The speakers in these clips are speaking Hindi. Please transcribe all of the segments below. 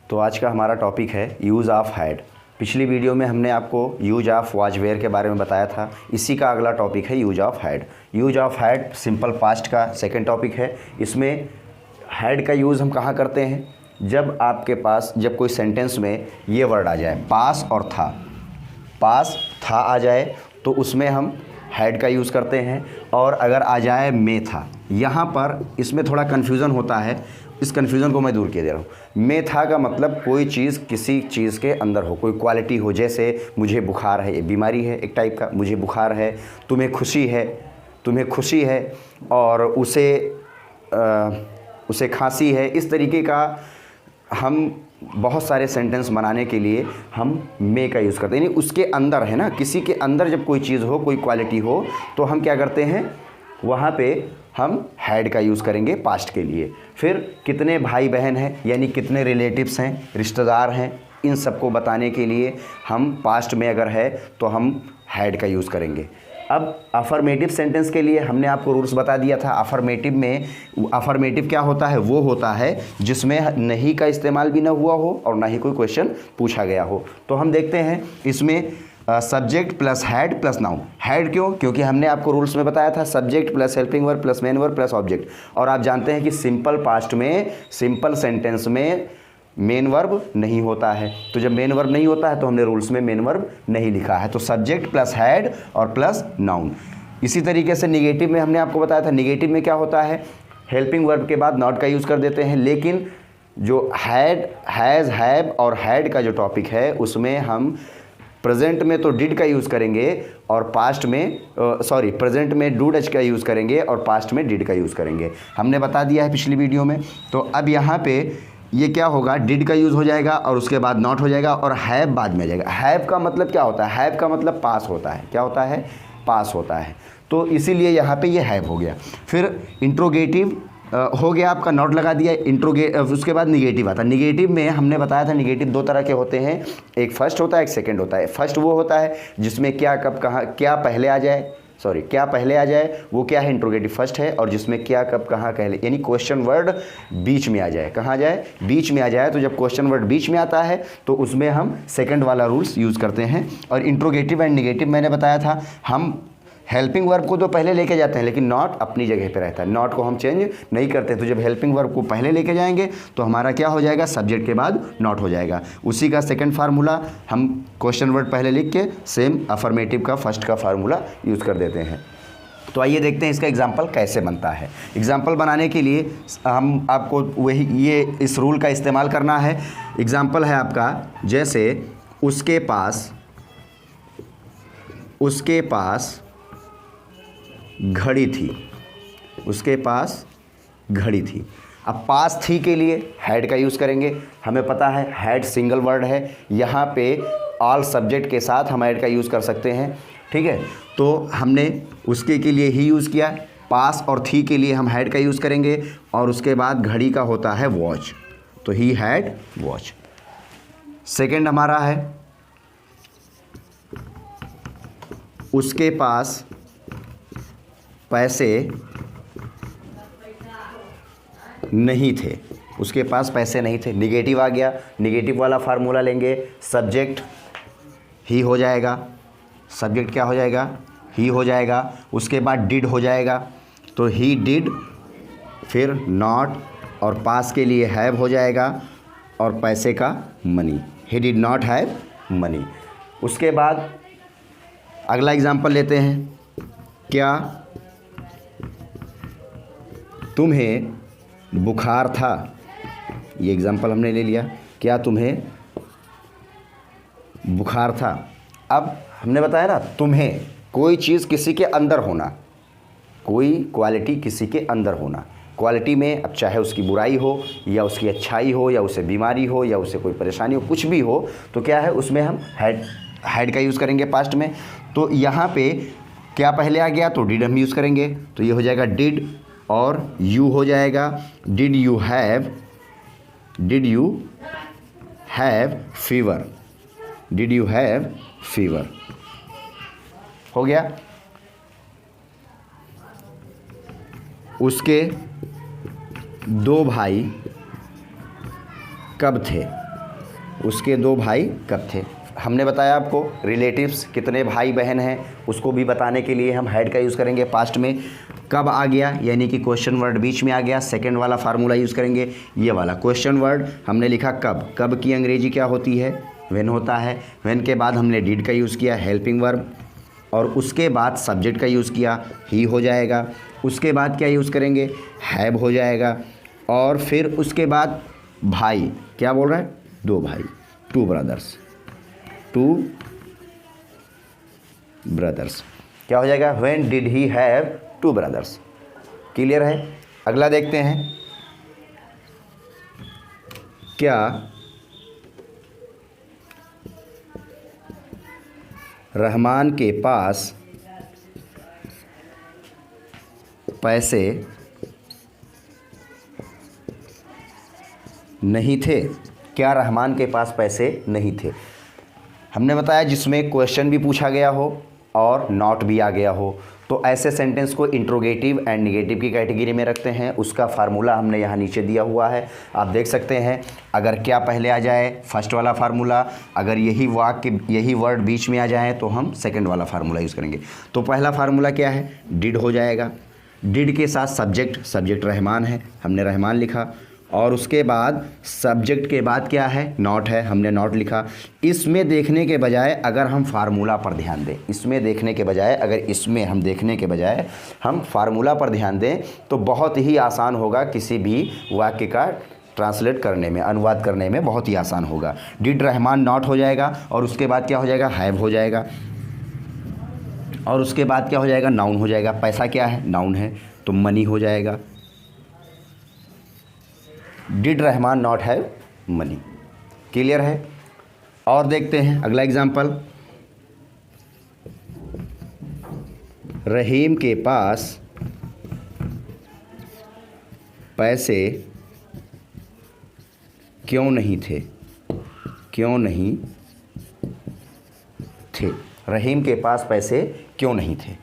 तो आज का हमारा टॉपिक है यूज़ ऑफ हैड। पिछली वीडियो में हमने आपको यूज ऑफ वॉच वेयर के बारे में बताया था। इसी का अगला टॉपिक है use of had. Use of had simple past का सेकंड टॉपिक है। इसमें हैड का यूज़ हम कहाँ करते हैं? जब आपके पास जब कोई सेंटेंस में ये वर्ड आ जाए पास और था, पास था आ जाए तो उसमें हम हैड का यूज़ करते हैं। और अगर आ जाए में था, यहाँ पर इसमें थोड़ा कन्फ्यूज़न होता है, इस कन्फ्यूज़न को मैं दूर किए दे रहा हूँ। में था का मतलब कोई चीज़ किसी चीज़ के अंदर हो, कोई क्वालिटी हो। जैसे मुझे बुखार है, ये बीमारी है एक टाइप का, मुझे बुखार है। तुम्हें खुशी है और उसे खांसी है। इस तरीके का हम बहुत सारे सेंटेंस बनाने के लिए हम में का यूज़ करते हैं, यानी उसके अंदर है ना, किसी के अंदर जब कोई चीज़ हो, कोई क्वालिटी हो, तो हम क्या करते हैं, वहाँ पे हम हैड का यूज़ करेंगे पास्ट के लिए। फिर कितने भाई बहन हैं, यानी कितने रिलेटिव्स हैं, रिश्तेदार हैं, इन सबको बताने के लिए हम पास्ट में अगर है तो हम हैड का यूज़ करेंगे। अब अफर्मेटिव सेंटेंस के लिए हमने आपको रूल्स बता दिया था। अफर्मेटिव क्या होता है? वो होता है जिसमें नहीं का इस्तेमाल भी ना हुआ हो और ना ही कोई क्वेश्चन पूछा गया हो। तो हम देखते हैं इसमें subject plus had plus noun. Had क्यों? क्योंकि हमने आपको रूल्स में बताया था subject plus helping verb plus main verb plus object. और आप जानते हैं कि सिंपल पास्ट में, सिंपल सेंटेंस में मेन वर्ब नहीं होता है। तो जब मेन वर्ब नहीं होता है तो हमने रूल्स में मेन वर्ब नहीं लिखा है। तो सब्जेक्ट प्लस हैड और प्लस नाउन। इसी तरीके से निगेटिव में हमने आपको बताया था, निगेटिव में क्या होता है, हेल्पिंग वर्ब के बाद नॉट का यूज़ कर देते हैं। लेकिन जो हैड, हैज़, हैव और हैड का जो टॉपिक है उसमें हम प्रेजेंट में तो डिड का यूज़ करेंगे और पास्ट में प्रेजेंट में डू डज का यूज़ करेंगे और पास्ट में डिड का यूज़ करेंगे। हमने बता दिया है पिछली वीडियो में। तो अब यहाँ पे ये क्या होगा, डिड का यूज़ हो जाएगा और उसके बाद नॉट हो जाएगा और हैव बाद में आ जाएगा। हैव का मतलब क्या होता है? हैव का मतलब पास होता है। क्या होता है? पास होता है। तो इसीलिए यहाँ पे ये हैव हो गया। फिर इंट्रोगेटिव हो गया, आपका नॉट लगा दिया। उसके बाद निगेटिव आता है। निगेटिव में हमने बताया था निगेटिव दो तरह के होते हैं, एक फर्स्ट होता है, एक सेकंड होता है। फर्स्ट वो होता है जिसमें क्या, कब, कहाँ, क्या पहले आ जाए, वो क्या है, इंट्रोगेटिव फर्स्ट है। और जिसमें क्या, कब, कहाँ, पहले, यानी क्वेश्चन वर्ड बीच में आ जाए। कहाँ आ जाए? बीच में आ जाए। तो जब क्वेश्चन वर्ड बीच में आता है तो उसमें हम सेकंड वाला रूल्स यूज़ करते हैं। और इंट्रोगेटिव एंड निगेटिव मैंने बताया था, हम हेल्पिंग वर्ब को तो पहले लेके जाते हैं लेकिन नॉट अपनी जगह पे रहता है, नॉट को हम चेंज नहीं करते। तो जब हेल्पिंग वर्ब को पहले लेके जाएंगे तो हमारा क्या हो जाएगा, सब्जेक्ट के बाद नॉट हो जाएगा। उसी का सेकंड फार्मूला हम क्वेश्चन वर्ड पहले लिख के सेम अफर्मेटिव का फर्स्ट का फार्मूला यूज़ कर देते हैं। तो आइए देखते हैं इसका एग्जाम्पल कैसे बनता है। एग्जाम्पल बनाने के लिए हम आपको इस रूल का इस्तेमाल करना है। एग्जाम्पल है आपका, जैसे उसके पास घड़ी थी। उसके पास घड़ी थी। अब पास थी के लिए हैड का यूज़ करेंगे। हमें पता है हैड सिंगल वर्ड है, यहाँ पे ऑल सब्जेक्ट के साथ हम हैड का यूज़ कर सकते हैं। ठीक है, तो हमने उसके के लिए ही यूज़ किया। पास और थी के लिए हम हैड का यूज़ करेंगे। और उसके बाद घड़ी का होता है वॉच, तो ही हैड वॉच। सेकंड हमारा है उसके पास पैसे नहीं थे। उसके पास पैसे नहीं थे, निगेटिव आ गया। निगेटिव वाला फार्मूला लेंगे, सब्जेक्ट ही हो जाएगा। सब्जेक्ट क्या हो जाएगा? ही हो जाएगा। उसके बाद डिड हो जाएगा, तो ही डिड। फिर नॉट और पास के लिए हैव हो जाएगा और पैसे का money, he did not have money. उसके बाद अगला एग्जाम्पल लेते हैं, क्या तुम्हें बुखार था? ये एग्जाम्पल हमने ले लिया, क्या तुम्हें बुखार था। अब हमने बताया ना, तुम्हें कोई चीज़ किसी के अंदर होना, कोई क्वालिटी किसी के अंदर होना। क्वालिटी में अब चाहे उसकी बुराई हो या उसकी अच्छाई हो या उसे बीमारी हो या उसे कोई परेशानी हो, कुछ भी हो, तो क्या है उसमें हम हैड का यूज़ करेंगे पास्ट में। तो यहाँ पे क्या पहले आ गया तो डिड हम यूज़ करेंगे, तो ये हो जाएगा डिड और यू हो जाएगा। Did you have fever. Did you have fever हो गया। उसके दो भाई कब थे? उसके 2 भाई कब थे। हमने बताया आपको रिलेटिव्स कितने भाई बहन हैं, उसको भी बताने के लिए हम हैड का यूज़ करेंगे। पास्ट में कब आ गया, यानी कि क्वेश्चन वर्ड बीच में आ गया, सेकंड वाला फार्मूला यूज़ करेंगे। ये वाला क्वेश्चन वर्ड हमने लिखा कब, कब की अंग्रेजी क्या होती है, व्हेन होता है। व्हेन के बाद हमने डिड का यूज़ किया, हेल्पिंग वर्ब, और उसके बाद सब्जेक्ट का यूज़ किया, ही हो जाएगा। उसके बाद क्या यूज़ करेंगे, हैव हो जाएगा। और फिर उसके बाद भाई, क्या बोल रहा है, 2 भाई, 2 ब्रदर्स, 2 ब्रदर्स, क्या हो जाएगा, when did he have 2 brothers. Clear है। अगला देखते हैं, क्या रहमान के पास पैसे नहीं थे, क्या रहमान के पास पैसे नहीं थे। हमने बताया जिसमें क्वेश्चन भी पूछा गया हो और नॉट भी आ गया हो, तो ऐसे सेंटेंस को इंट्रोगेटिव एंड नेगेटिव की कैटेगरी में रखते हैं। उसका फार्मूला हमने यहाँ नीचे दिया हुआ है, आप देख सकते हैं। अगर क्या पहले आ जाए, फर्स्ट वाला फार्मूला, अगर यही वाक्य यही वर्ड बीच में आ जाए तो हम सेकंड वाला फार्मूला यूज़ करेंगे। तो पहला फार्मूला क्या है, डिड हो जाएगा। डिड के साथ सब्जेक्ट, सब्जेक्ट रहमान है, हमने रहमान लिखा। और उसके बाद सब्जेक्ट के बाद क्या है, नॉट है, हमने नॉट लिखा। इसमें देखने के बजाय अगर हम फार्मूला पर ध्यान दें, इसमें देखने के बजाय अगर इसमें हम देखने के बजाय हम फार्मूला पर ध्यान दें तो बहुत ही आसान होगा, किसी भी वाक्य का ट्रांसलेट करने में, अनुवाद करने में बहुत ही आसान होगा। डिड रहमान नॉट हो जाएगा, और उसके बाद क्या हो जाएगा, हैव हो जाएगा। और उसके बाद क्या हो जाएगा, नाउन हो जाएगा। पैसा क्या है, नाउन है, तो मनी हो जाएगा। Did Rahman not have money. Clear है। और देखते हैं अगला एग्जाम्पल, रहीम के पास पैसे क्यों नहीं थे, क्यों नहीं थे, रहीम के पास पैसे क्यों नहीं थे।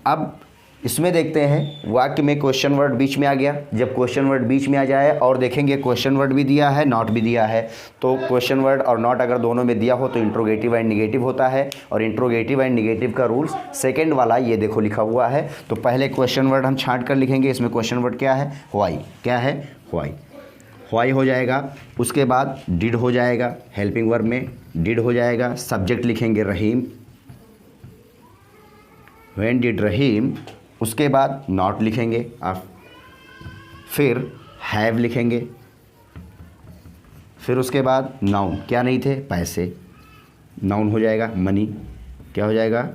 अब इसमें देखते हैं, वाक्य में क्वेश्चन वर्ड बीच में आ गया। जब क्वेश्चन वर्ड बीच में आ जाए और देखेंगे क्वेश्चन वर्ड भी दिया है, नॉट भी दिया है, तो क्वेश्चन वर्ड और नॉट अगर दोनों में दिया हो तो इंट्रोगेटिव एंड निगेटिव होता है। और इंट्रोगेटिव एंड निगेटिव का रूल्स सेकंड वाला ये देखो लिखा हुआ है। तो पहले क्वेश्चन वर्ड हम छांट कर लिखेंगे। इसमें क्वेश्चन वर्ड क्या है, व्हाई, क्या है, व्हाई, व्हाई हो जाएगा। उसके बाद डिड हो जाएगा, हेल्पिंग वर्ब में डिड हो जाएगा। सब्जेक्ट लिखेंगे रहीम, व्हेन डिड रहीम। उसके बाद नॉट लिखेंगे आप, फिर हैव लिखेंगे, फिर उसके बाद नाउन, क्या नहीं थे, पैसे, नाउन हो जाएगा मनी, क्या हो जाएगा,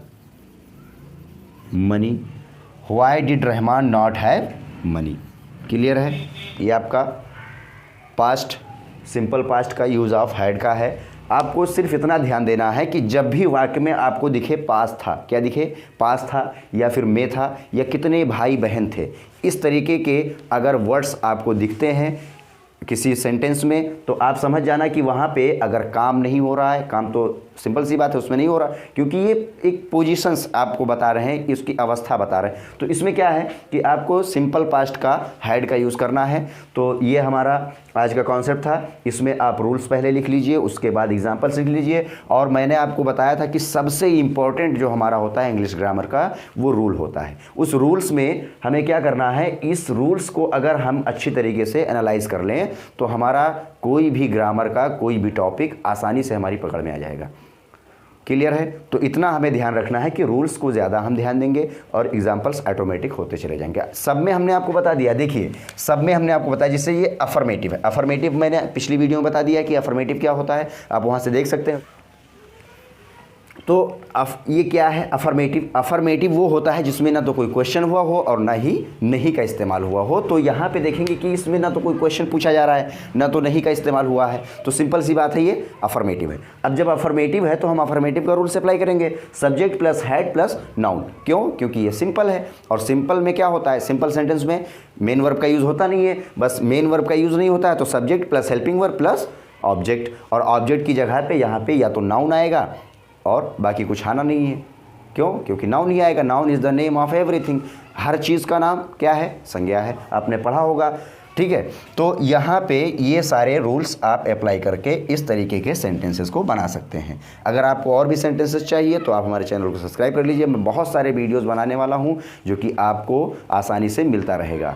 money. Why did Rahman not have money. Clear है। ये आपका पास्ट, सिंपल पास्ट का यूज़ ऑफ हैड का है। आपको सिर्फ इतना ध्यान देना है कि जब भी वाक्य में आपको दिखे पास था, क्या दिखे, पास था या फिर में था या कितने भाई बहन थे, इस तरीके के अगर वर्ड्स आपको दिखते हैं किसी सेंटेंस में, तो आप समझ जाना कि वहाँ पे अगर काम नहीं हो रहा है, काम तो सिंपल सी बात है उसमें नहीं हो रहा, क्योंकि ये एक पोजीशंस आपको बता रहे हैं, इसकी अवस्था बता रहे हैं। तो इसमें क्या है कि आपको सिंपल पास्ट का हैड का यूज़ करना है। तो ये हमारा आज का कॉन्सेप्ट था। इसमें आप रूल्स पहले लिख लीजिए, उसके बाद एग्जाम्पल्स लिख लीजिए। और मैंने आपको बताया था कि सबसे इम्पॉर्टेंट जो हमारा होता है इंग्लिश ग्रामर का, वो रूल होता है। उस रूल्स में हमें क्या करना है, इस रूल्स को अगर हम अच्छी तरीके से एनालाइज कर लें तो हमारा कोई भी ग्रामर का कोई भी टॉपिक आसानी से हमारी पकड़ में आ जाएगा। क्लियर है। तो इतना हमें ध्यान रखना है कि रूल्स को ज़्यादा हम ध्यान देंगे और एग्जाम्पल्स ऑटोमेटिक होते चले जाएंगे। सब में हमने आपको बता दिया, देखिए सब में हमने आपको बताया, जिससे ये अफर्मेटिव है। अफर्मेटिव मैंने पिछली वीडियो में बता दिया कि अफर्मेटिव क्या होता है, आप वहाँ से देख सकते हैं। तो ये क्या है अफर्मेटिव। अफर्मेटिव वो होता है जिसमें ना तो कोई क्वेश्चन हुआ हो और ना ही नहीं का इस्तेमाल हुआ हो। तो यहाँ पे देखेंगे कि इसमें ना तो कोई क्वेश्चन पूछा जा रहा है, ना तो नहीं का इस्तेमाल हुआ है, तो सिंपल सी बात है, ये अफर्मेटिव है। अब जब अफर्मेटिव है तो हम अफर्मेटिव का रूल्स अप्लाई करेंगे, subject plus head plus noun. क्यों? क्योंकि ये सिंपल है। और सिंपल में क्या होता है, सिंपल सेंटेंस में मेन वर्ब का यूज़ होता नहीं है। बस मेन वर्ब का यूज़ नहीं होता है तो subject plus helping verb plus object, और ऑब्जेक्ट की जगह पे यहाँ पे या तो नाउन आएगा और बाकी कुछ आना नहीं है। क्यों? क्योंकि नाउन ही आएगा। Noun is the name of everything. हर चीज़ का नाम क्या है, संज्ञा है। आपने पढ़ा होगा ठीक है। तो यहाँ पे ये सारे रूल्स आप अप्लाई करके इस तरीके के सेंटेंसेस को बना सकते हैं। अगर आपको और भी सेंटेंसेस चाहिए तो आप हमारे चैनल को सब्सक्राइब कर लीजिए। मैं बहुत सारे वीडियोस बनाने वाला हूँ जो कि आपको आसानी से मिलता रहेगा।